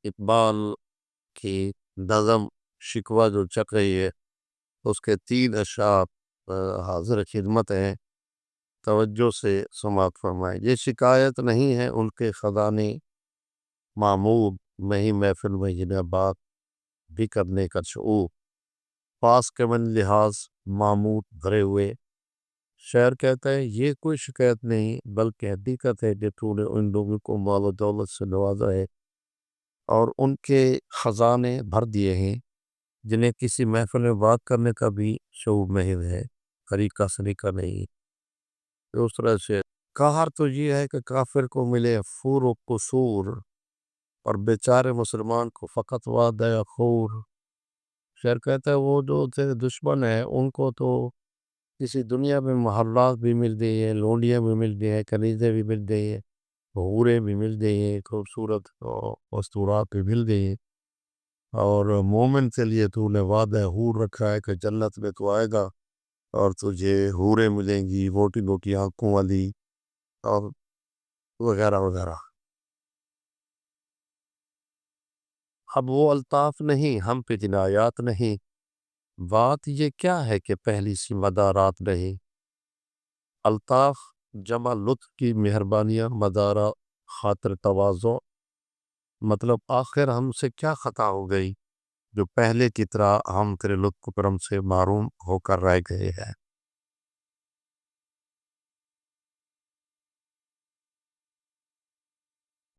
اقبال کی نظم شکوہ جو چل رہی ہے اس کے 3 اشعار حاضر خدمت ہیں، توجہ سے سماعت فرمائیں۔ یہ شکایت نہیں ہے ان کے خزانے معمور، میں ہی محفل میں جنہیں بات بھی کرنے کا شعور، پاس کے من لحاظ معمور بھرے ہوئے۔ شاعر کہتا ہے یہ کوئی شکایت نہیں بلکہ حقیقت ہے کہ تو نے ان لوگوں کو مال و دولت سے نوازا ہے اور ان کے خزانے بھر دیے ہیں جنہیں کسی محفل میں بات کرنے کا بھی شعور نہیں ہے، طریقہ سلیقہ نہیں۔ اس طرح سے قہر تو یہ ہے کہ کافر کو ملے فور و قصور اور بیچارے مسلمان کو فقط وعدہ خور۔ شاعر کہتا ہے وہ جو تیرے دشمن ہیں ان کو تو کسی دنیا میں محلات بھی مل گئی ہیں، لونڈیاں بھی مل گئی ہیں، کنیزیں بھی مل گئی ہیں، حوریں بھی مل گئی ہیں، خوبصورت مستورات بھی مل گئی ہیں، اور مومن کے لیے تو نے وعدہ حور رکھا ہے کہ جنت میں تو آئے گا اور تجھے حوریں ملیں گی موٹی موٹی آنکھوں والی اور وغیرہ وغیرہ۔ اب وہ الطاف نہیں، ہم پہ جنایات نہیں، بات یہ کیا ہے کہ پہلی سی مدارات نہیں۔ الطاف جمع لطف کی مہربانیاں، مدارہ خاطر تواضع، مطلب آخر ہم سے کیا خطا ہو گئی جو پہلے کی طرح ہم تیرے لطف و کرم سے محروم ہو کر رہ گئے ہیں۔